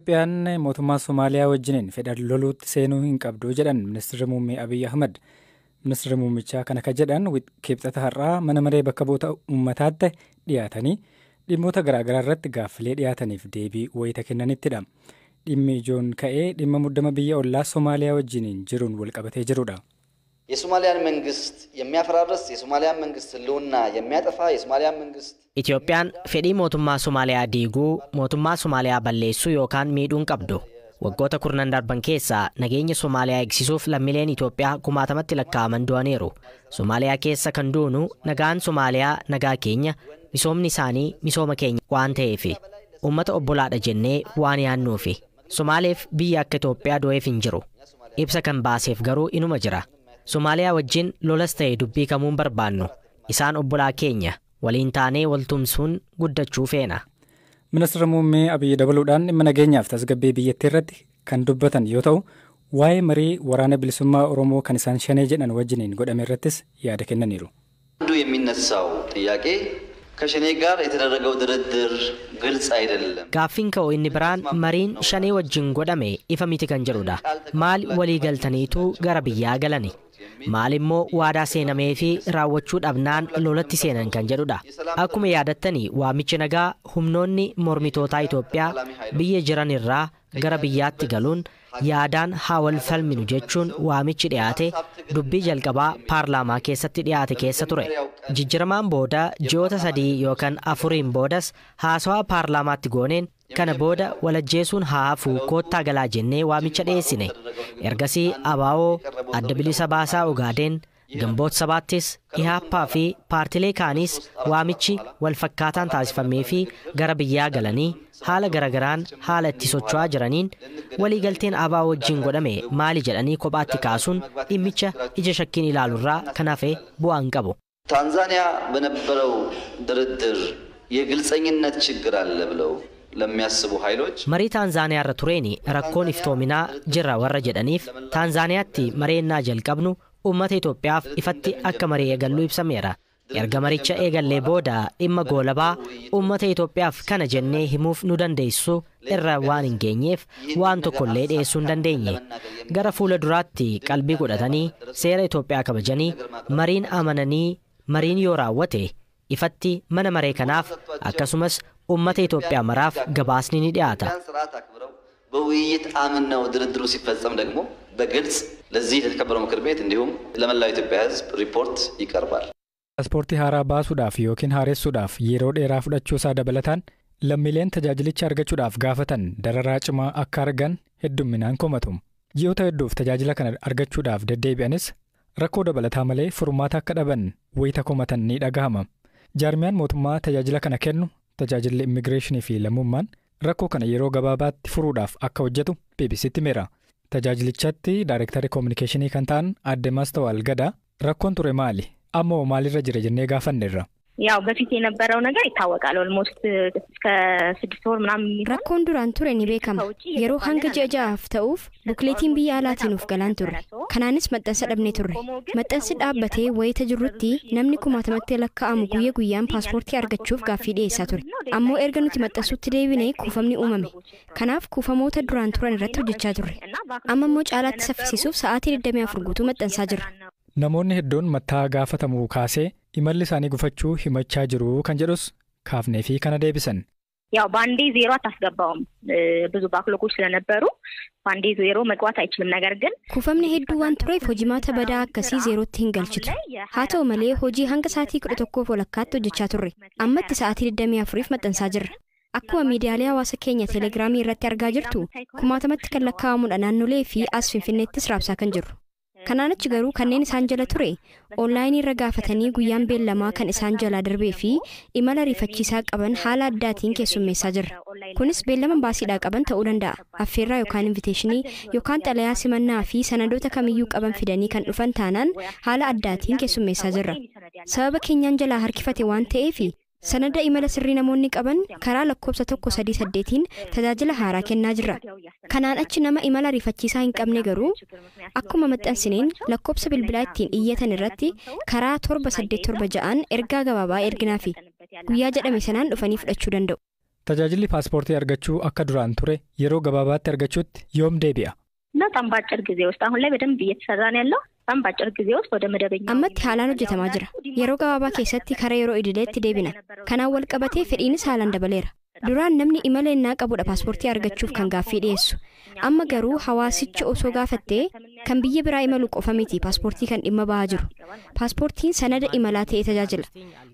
Itoophiyaan mootummaa Somaaliyaa wajjiniin fedha loluutti seenuu hin qabdu jedhan Ministeerri Muummee Abiy Ahmed. Ministeerri Muummichaa kana kan jedhan kibxata har'aa mana maree bakka bu'oota uummataatti dhiyaatanii dhimmoota garaagaraa irratti gaaffilee dhiyaataniif deebii wayita kennanittidha. Dhimmi ijoon ka'ee dhimma muddama biyya ollaa Somaaliyaa wajjiniin jiruun walqabatee jirudha. የሶማሊያን መንግስት የሚያፈራርስ የሶማሊያን መንግስት ህልውና የሚያጠፋ የሶማሊያን መንግስት Itoophiyaan fedhii mootummaa Somaaliyaa diiguu mootummaa Somaaliyaa balleessuu yookaan miidhuun qabdu. Waggoota kurnan darban keessaa nageenya Somaaliyaa eegsisuuf lammiileen Itoophiyaa kumaatamatti lakkaa'aman du'aniiru. Somaaliyaa keessa kan duunu nagaan Somaaliyaa nagaa keenya, misoomni isaanii misooma keenya waan ta'eef uummata obbolaadha jennee waan yaannuufi. Somaaleef biyya akka Itoophiyaa du'eef hin jiru. Ibsa kan baaseef garuu inuma jira. Somaaliyaa wajjin lolas ta'e dubbii kamuun barbaannu. Isaan obbolaa keenya waliin taanee waltumsuun guddachuu feena. Ministeerri Muummee Abiy dabaluudhaan dhimma nageenyaaf tasgabbii biyyattii irratti kan dubbatan yoo ta'u, waa'ee marii waraana bilisummaa Oromoo kan isaan shanee jedhan wajjiniin godhame irrattis yaada kennaniiru. አንዱ የሚነሳው ጥያቄ ከሸኔ ጋር የተደረገው ድርድር ግልጽ አይደለም. Gaaffiin ka'u inni biraan mariin shanee wajjin godhame ifa miti kan jedhudha. Maal walii galtaniitu gara biyyaa galani? Maal immoo waadaa seenamee fi raawwachuu dhabnaan lolatti seenan kan jedhudha. Akkuma yaadattanii waamichi nagaa humnoonni mormitootaa Itoophiyaa biyya jiran irraa gara biyyaatti galuun yaadaan haa wal falminu jechuun waamichi dhiyaate dubbii jalqabaa paarlaamaa keessatti dhiyaate keessa ture. Jijjiramaan booda ji'oota 3 yookaan 4 boodas haasawaa paarlaamaatti gooneen kana booda walajjeesuun haa hafu koottaa galaa jennee waamicha dhiyeessine. Ergasii abaawoo adda bilisa baasaa Ogaadeen Gamboot sabaattis Ihaappaa fi paartilee kaanis waamichi walfakkaataan taasifamee fi gara biyyaa galanii haala garagaraan haala itti socho'aa jiraniin waliigalteen abaa wajjin godhame maali jedhanii kophaatti kaasuun dhimmicha ija shakkiin ilaalurraa kan hafe bu'aan qabu. ታንዛኒያ በነበረው ድርድር የግልጸኝነት ችግር አለ ብለው ለሚያስቡ ኃይሎች Marii Taanzaaniyaa irra tureeni rakkoon iftoominaa jira warra jedhaniif Taanzaaniyaatti mareennaa jalqabnu uummata Itoophiyaaf ifatti akka marii eegallu ibsameera. Erga maricha eegallee booda dhimma goolabaa uummata Itoophiyaaf kana jennee himuuf nu dandeessu irra waan hin geenyeef waan tokkollee dhiyeessuu hin dandeenye. Gara fuula duraatti qalbii godhatanii seera Itoophiyaa kabajanii mariin amananii mariin yoo raawwate ifatti mana maree kanaaf akkasumas uummata Itoophiyaa maraaf gabaasni ni dhiyaata. በውይይት አምነው ድርድሩ ሲፈጸም ደግሞ በግልጽ ለዚህ ለተከበረው ምክር ቤት እንዲሁም ለመላው ኢትዮጵያ ሕዝብ ሪፖርት ይቀርባል. Paaspoortii haaraa baasuudhaaf yookiin haaressuudhaaf yeroo dheeraa fudhachuu isaa dabalataan lammiileen tajaajilicha argachuudhaaf gaafatan dararaa cimaa akka argan heddumminaan komatu. Ji'oota hedduuf tajaajila kana argachuudhaaf deddeebi'anis rakkoo dabalataa malee furmaata akka dhaban wayita komatan ni dhagahama. Jaarmiyaan mootummaa tajaajila kana kennu tajaajilli immigireeshinii fi lammummaan rakkoo kana yeroo gabaabaatti furuudhaaf akka hojjetu BBCtti himeera. Tajaajilichatti Daayirektarri Koominikeeshinii kan ta'an Aadde Maastawal Gadaa rakkoon ture maali? Ammoo maalirra jira jennee gaafanneerra. ያው በፊት የነበረው ነገር ይታወቃል ኦልሞስት እስከ 6 ወር ምናምን rakkoon duraan ture ni beekama yeroo hanga ja'aaf ta'uuf bukleetiin biyya alaatiin uf galaan turre kanaanis maxxansa dhabnee turre maxxansi dhaabbatee wayita jirrutti namni kumaatamatti lakkaa'amu guyyaa guyyaan paaspoortii argachuuf gaaffii dhiyeessaa ture ammoo erga nuti maxxansuutti deebinee kuufamni uumame kanaaf kuufamoota duraan turan irratti hojjechaa turre amma immoo caalaatti saffisiisuuf sa'aatii 24 guutuu maxxansaa jirra. Namoonni hedduun mataa gaafatamuu kaasee imalli isaanii gufachuu himachaa jiru kan jedhus kaafnee fi kana deebisan. ያው ባንዴ ዜሮ አታስገባውም ብዙ ባክሎኮች ስለነበሩ ባንዴ ዜሮ መግባት አይችልም ነገር ግን kuufamni hedduu waan tureef hojimaata badaa akkasii zeerootti hin galchitu haa ta'u malee hojii hanga sa'aatii 11 walakkaatti hojjechaa turre ammatti sa'aatii 24f maxxansaa jirra. Akkuma miidiyaalee hawaasa keenya teelegiraamii irratti argaa jirtu kumaatamatti kan lakkaa'amudha naannolee fi as Finfinneettis raabsaa kan jirru. Kanaan achi garuu kanneen isaan jala ture onlaayinii irra gaafatanii guyyaan beellamaa kan isaan jalaa darbee fi imala rifachiisaa qaban haala addaatiin keessummeessaa jirra. Kunis beellama baasiidhaa qaban ta'uu danda'a. Affeerraa yookaan inviteeshinii yookaan xalayaa simannaa fi sanadoota kamiyyuu qaban fidanii kan dhufan taanaan haala addaatiin keessummeessaa jirra. Sababa keenyaan jalaa harkifate waan ta'eef sanada imala sirrii namoonni qaban karaa lakkoobsa 138tiin tajaajila haaraa kennaa jirra. Kanaan achi nama imala rifachiisaa hin qabne garuu akkuma maxxansineen lakkoobsa bilbilaa ittiin iyyatan irratti karaa 787 ergaa gabaabaa erginaafi guyyaa jedhame sanaan dhufanii fudhachuu danda'u. Tajaajilli paaspoortii argachuu akka duraan ture yeroo gabaabaatti argachuutti yoom deebi'a? በጣም በአጭር ጊዜ ውስጥ አሁን ላይ በደንብ እየተሰራ ነው ያለው። በጣም በአጭር ጊዜ ውስጥ ወደ መደበኛ ammatti haalaan hojjetamaa jira. Yeroo gabaabaa keessatti karaa yeroo idileetti deebina. Kanaan wal qabatee fedhiinis haalaan dabaleera. Duraan namni imala innaa qabudha paaspoortii argachuuf kan gaaffii dhiyeessu. Amma garuu hawaasichi osoo gaafattee kan biyya biraa imalu qofa miti paaspoortii kan dhimma bahaa jiru. Paaspoortiin sanada imalaa ta'ee tajaajila.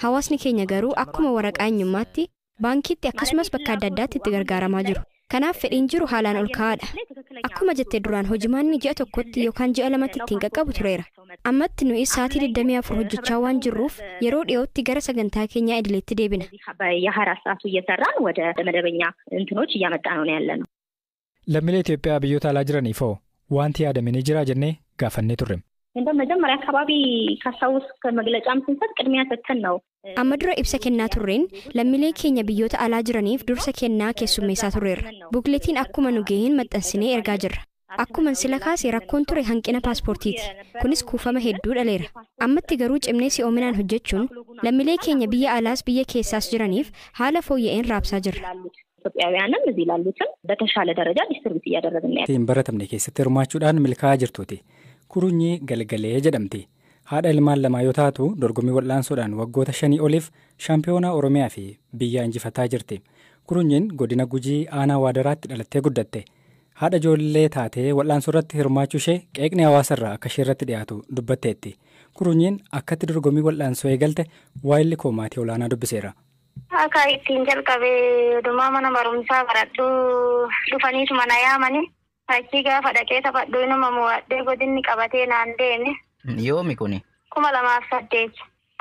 Hawaasni keenya garuu akkuma waraqaa eenyummaatti baankiitti akkasumas bakka adda addaatti itti gargaaramaa jiru. Kanaaf fedhiin jiru haalaan ol ka'aadha. Akkuma jettee duraan hojimaanni ji'a tokkotti yookaan ji'a lamatti ittiin qaqqabu tureera. Ammatti nuyi sa'aatii 24 hojjechaa waan jirruuf yeroo dhiyootti gara sagantaa keenyaa idileetti deebina. የ24 ሰዓቱ እየሰራን ወደ መደበኛ እንትኖች እያመጣ ነው ያለነው። Lammiilee Itoophiyaa biyyoota alaa jiraniif hoo wanti yaadamee jira jennee gaafannee turre. እንደ መጀመሪያ አካባቢ ካሳውስ ከመግለጫም ስንሰጥ ቅድሚያ ሰጥተን ነው Amma dura ibsa kennaa turreen lammiilee keenya biyyoota alaa jiraniif dursa kennaa keessummeessaa turreerra. Bukleetiin akkuma nu gaheen maxxansinee ergaa jirra. Akkuma sila kaasee rakkoon ture hanqina paaspoortiiti. Kunis kuufama hedduu dhaleera. Ammatti garuu cimnee si'oominaan hojjechuun lammiilee keenya biyya alaas biyya keessaas jiraniif haala fooyya'een raabsaa jirra. ኢትዮጵያውያንም እዚህ ላሉትም በተሻለ ደረጃ ዲስትሪቢዩት እያደረግን ነው። Tiin baratamne keessatti hirmaachuudhaan milkaa'aa jirtuuti. Kurunyi galgalee jedhamti. Haadha ilmaan lamaa yoo taatu dorgommii wal'aansoodhaan waggoota 5 oliif shaampiyoonaa Oromiyaa fi biyya injifataa jirti. Kurunyiin godina Gujii aanaa Waadaraatti dhalattee guddatte. Haadha ijoollee taatee wal'aansoo irratti hirmaachuu ishee qeeqni hawaasarraa akka ishee irratti dhiyaatu dubbatteetti. Kurunyiin akkatti dorgommii wal'aansoo eegalte waa'illi koomaatii olaanaa dubbiseera. Akka ittiin jalqabee dhumaa mana barumsaa baradhuu dhufaniitu mana yaamani. Achii gaafa dhaqee taphadhuu inuma mo'adhee godinni qabatee naan deeme. Yoomi kuni? 2008.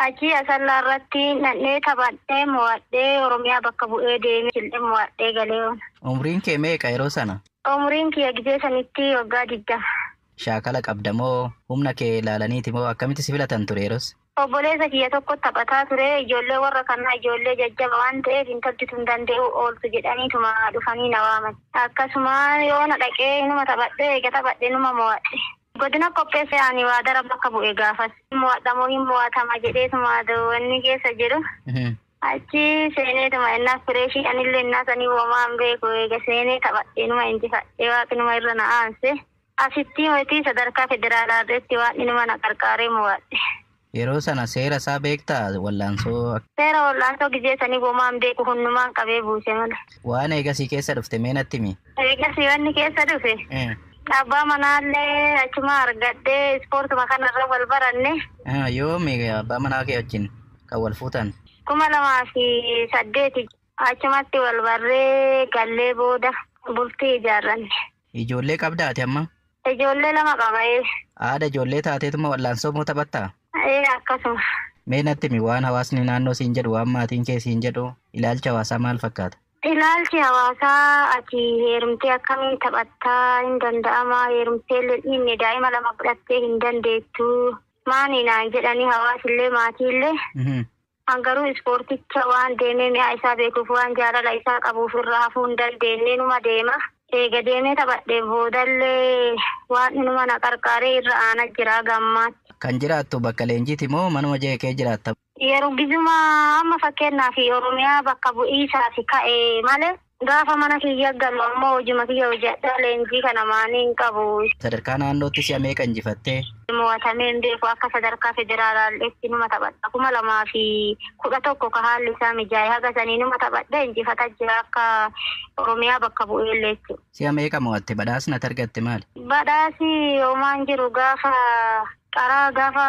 Achii asallaa irratti nadhee taphadhee mo'adhee Oromiyaa bakka bu'ee deeme sil'ee mo'adhee galee oona. Umriin kee meeqa yeroo sana? Umriin kiyya gizee sanitti waggaa 20. Shaakala qabda moo humna kee ilaalaniiti moo akkamitti si filatan ture yeroos? Obboleessa kiyya tokko taphataa ture ijoollee warra kanaa ijoollee jajjaba waan ta'eef intaltitu hin danda'u ooltu jedhaniituma dhufanii na waaman. Akkasuma yoo na dhaqee inuma taphadhee eega taphadhee inuma mo'adhe. Godina qopheessa yaani Waadara bakka bu'e gaafas. Mo'adhamoo hin mo'atama jedheetuma wanni keessa jedhu. Achi seeneetuma innaa fireeshii anillee innaa sanii uumamaan beeku eega seenee taphadhee inuma injifadhee waaqinuma irra na aanse. Asitti mootii sadarkaa federaalaa irratti waan inuma na qarqaaree mo'adhe. Yeroo sana seera isaa beektaa wal'aansoo? Seera wal'aansoo gizee sanii uumamaan beeku hundumaan qabee buuse mala. Waan eegasii keessa dhufte mee natti himi? Eegasii wanni keessa dhufe? Abbaa manaallee achuma argadhee ispoortuma kanarra wal baranne. Yoomi abbaa manaa kee wajjin kan wal fuutan? 2008 achumatti wal barree gallee booda bultii ijaarranne. Ijoollee qabdaati amma? Ijoollee 2 qaba. Haadha ijoollee taateetuma wal'aansoo moo taphattaa? Akkasuma. Mee natti himi waan hawaasni naannoo siin jedhu waan maatiin kee siin jedhu ilaalcha hawaasaa maal fakkaata? Ilaalchi hawaasaa ati heerumtee akkamiin taphattaa hin danda'ama heerumtee inni daa'ima 2 fudhattee hin dandeettu maani naan jedhanii hawaasillee maatiillee. Angaruu ispoorticha waan deemee mi'a isaa beekuuf waan jaalala isaa qabuuf irraa hafuu hin dandeenye numa deema. Eega deemee taphadhee boodallee waan inuma na qarqaaree irra aana jira gammaatti. Kan jiraattu bakka leenjiiti moo manuma jeeqee jiraatta? Yeroo gizuma amma fakkeenyaaf Oromiyaa bakka bu'iisaati ka'ee malee gaafa mana kiyya galu ammoo hojima kiyya hojjedhaa leenjii kana maaniin qabu. Sadarkaa naannootti si'a meeqa injifattee? Mo'atamee hin beeku akka sadarkaa federaalaalleetti numa taphadha. 2011 ka haalli isaa mijaa'e haga sanii numa taphadha injifata jira akka Oromiyaa bakka bu'eellee jechuudha. Si'a meeqa mo'atte badhaasni ati argatte maali? Badhaasi hoomaan jiru gaafa qaraa gaafa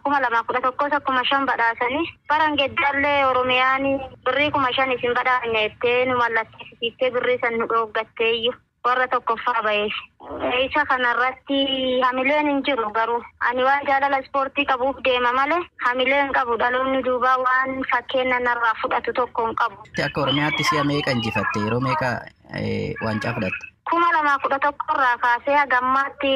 2011 akkuma 5 badhaasanii baran geddallee Oromiyaan birrii 5,000 isin badhaasne jettee nu mallatteessitee birrii san nu dhooggatteeyyu warra tokkoffaa ba'eef. Isa kanarratti hamileen hin jiru garuu ani waan jaalala ispoortii qabuuf deema malee hamileen qabu dhaloonni duubaa waan fakkeenya narraa fudhatu tokko hin qabu. Akka Oromiyaatti si'a meeqa injifatte yeroo meeqa waancaa fudhatte? 2011 irraa kaasee gammaatti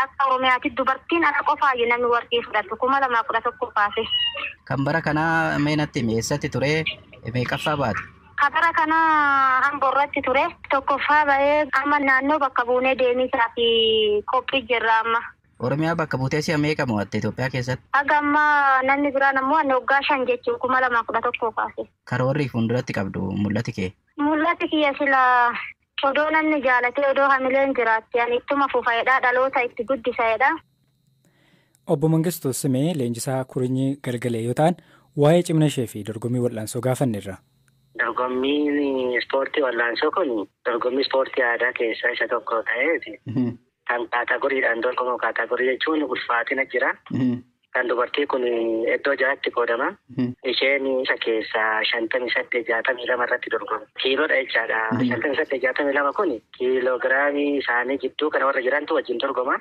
akka Oromiyaatti dubartiin ana qofaayyuu namni warqii fudhatu 2011 kaasee. Kan bara kanaa mee natti himi eessatti ture meeqaffaa baate? Kabara kana Amboorratti ture tokkoffaa ba'ee amma naannoo bakka buunee deemisaa fi qophii jirra amma. Oromiyaa bakka buutee si'a meeqa mo'atte Itoophiyaa keessatti? Haga amma namni biraan ammoo waggaa 5 jechuun 2011 kaase. Karoorri fuulduratti qabdu mul'ati kee? Mul'atti kiyya sila odoo namni jaalatee odoo hamileen jiraatti ani ittuma fufaayedha dhaloota itti guddisaayedha. Obbo Mangistuu Simee leenjisaa Kurinyii Galgalee yoo ta'an waa'ee cimna ishee fi dorgommii wal'aansoo gaafanneerra. Dorgommiin ispoortii wal'aansoo kun dorgommii ispoortii aadaa keessaa isa tokko ta'eeti. Kan kaatagoriidhaan dorgomu kaatagorii jechuun ulfaatina jira. Kan dubartii kun iddoo ja'atti qoodama. Isheen isa keessaa 58-62 irratti dorgomu. Kiiloodha jechaadha. 58-62 kun kiiloogiraamii isaanii gidduu kana warra jirantu wajjin dorgoma.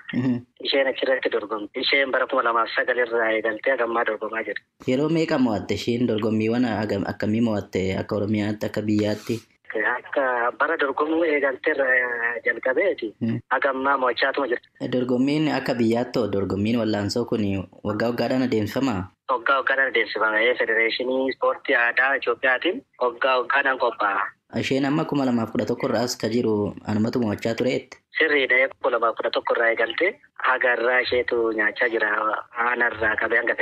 Isheen achirratti dorgomu. Isheen bara 2009 irraa eegaltee hagammaa dorgomaa jirti. Yeroo meeqa mo'atte isheen dorgommiiwwan akkamii mo'atte akka Oromiyaatti akka biyyaatti? Akka bara dorgomuu eegalteerra jalqabeeti. Hagammaa mo'achaatuma jirti. Dorgommiin akka biyyaatti dorgommiin wal'aansoo kun waggaa waggaadhaan adeemsifamaa? Waggaa waggaadhaan adeemsifama. Federeeshinii ispoortii aadaa Itoophiyaatiin waggaa waggaadhaan qophaa'a. Isheen amma 2011 irraas ka jiru anumatu mo'achaa tureetti. Sirriidha 2011 irraa eegaltee hagarraa isheetu nyaachaa jira. Aanarraa qabee hanga